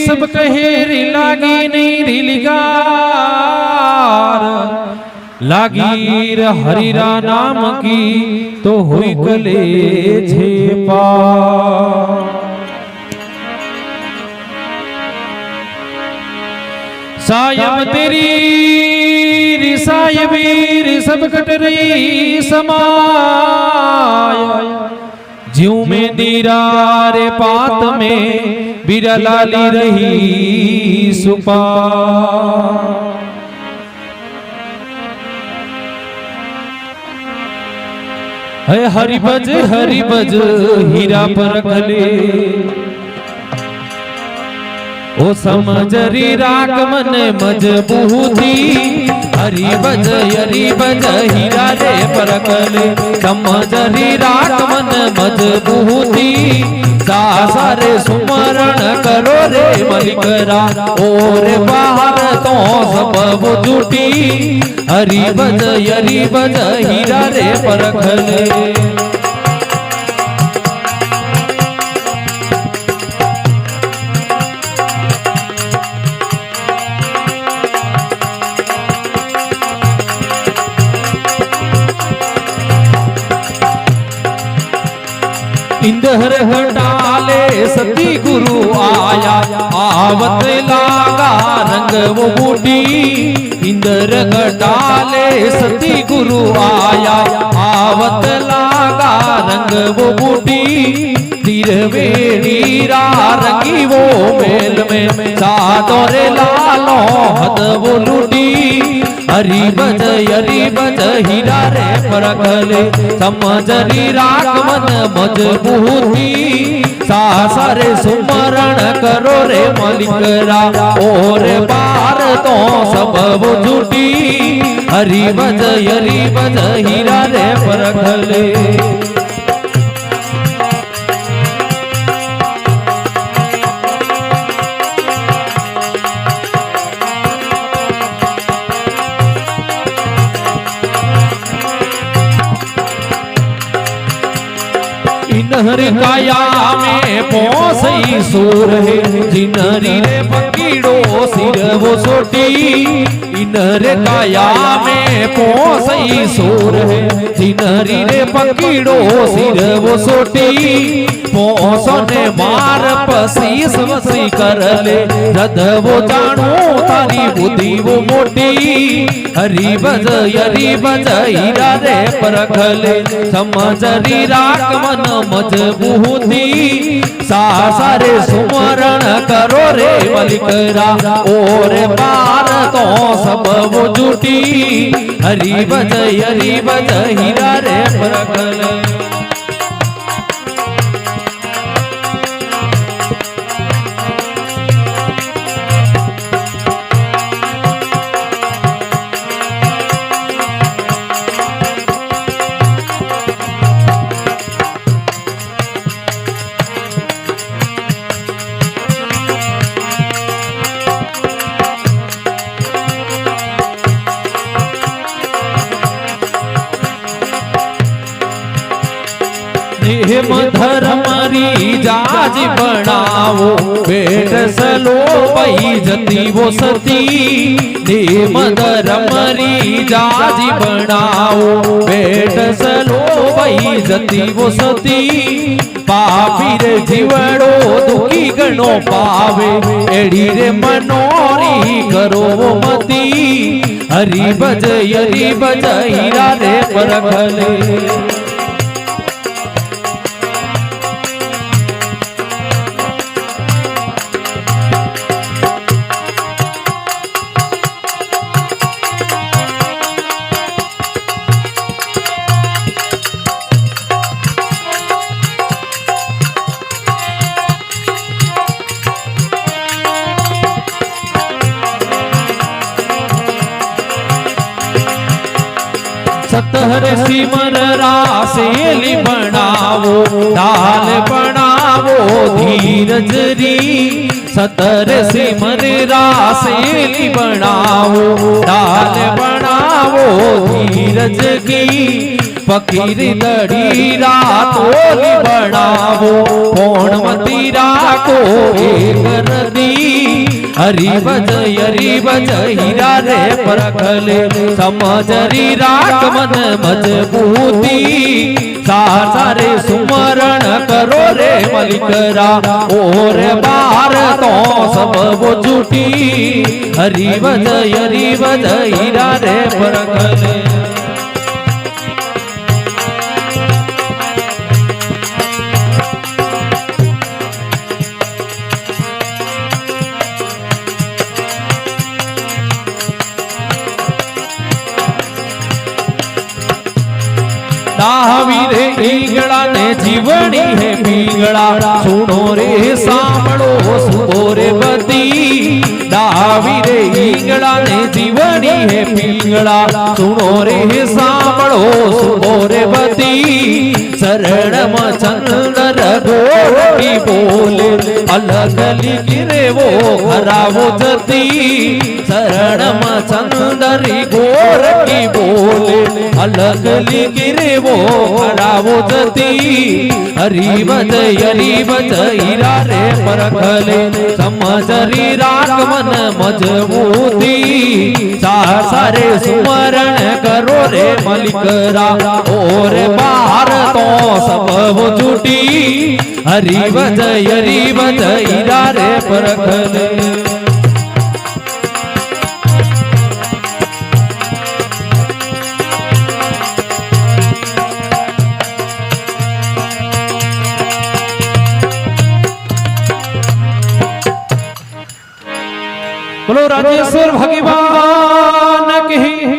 सब कहे री लागी नहीं रीलिगार लागी रे हरिरा नाम की तो हुई कले छे पार। सायम तेरी सायबीर सब कट रही समाय ज्यों में दीरारे पात में बिरलाली रही सुपा। है हरि बज हीरा पर खले ओ समझरी राग मन मजबूती हरि बज हीरा रे परकले समझरी राग मन मजबूती सारे सुमरण करो रे मलिकरा और बाहर तो सब जुटी हरि बज हीरा रे परखले। इंदर हटाले सती गुरु आया आवत लागा रंग वो बूटी। इंदर हटाले सती गुरु आया आवत लागा रंग वो बूटी। तिरवेणीरा रंगी वो मेल में सादोरे लालो हद वो लूटी। हरि बज हीरा रे परखले समझरी राग मन मजबूती सारे सुमरण करो रे मलिकरा और बार तो सब जुटी। हरि बज हीरा रे परखले। इनहर काया में पोसई सूर है जिनरी रे पकीड़ो सिर वो सोटी। इनहर काया में पोसई सूर है जिनरी रे पकीड़ो सिर वो सोटी। पोसो ने मार पसीस वसी कर ले रद वो जानो तारी बुद्धि वो मोटी। हरि बज हीरा रे परखले समझरी राग मन मजबूती सारे सुमरण करो रे मलिकरा और पार तो सब वो जुटी। हरि बज हीरा रे परखले। हेम धर्मरी जाज बनावो पेट सलो पई जती वो सती। हेम धर्मरी जाज बनावो पेट सलो पई जती वो सती। पापी रे जीवड़ो दुखी गणो पावे एड़ी रे मनोरी करो वो मती। हरि बज हीरा रे परखले। सतहर सिमर रासेली बनावो दाल बनावो धीरज री। सतर सिमर रासेली बनावो दाल बनावो धीरज की। फकीर लड़ी रातोली बनावो पौणमती राखो एक रदी। हरि भज हीरा रे परखले समझरी राख मन मजबूती सारे सुमरण करो रे मलिकरा और बार तो सब वो झूठी हरि भज हीरा रे परखले दावी रे ईगड़ा ने जीवनी है पीगड़ा सुनो रे सांभळो सुनो रे बती दावी रे ईगड़ा ने जीवनी है पीगड़ा सुनो रे सांभळो सुनो रे बती शरण में चंद्र गोरी बोले अलग लिखे वो खराबो जती शरण में चंद्र गोर की बोले अलग लिखे वो खराबो जती हरि भज हीरा रे परखले समझरी राख मन मजबूती सारे सुमरण करो रे मलिकरा और बाहर तो सब वो झूठी हरि भज हीरा रे परखले बोलो राजेश्वर भगवान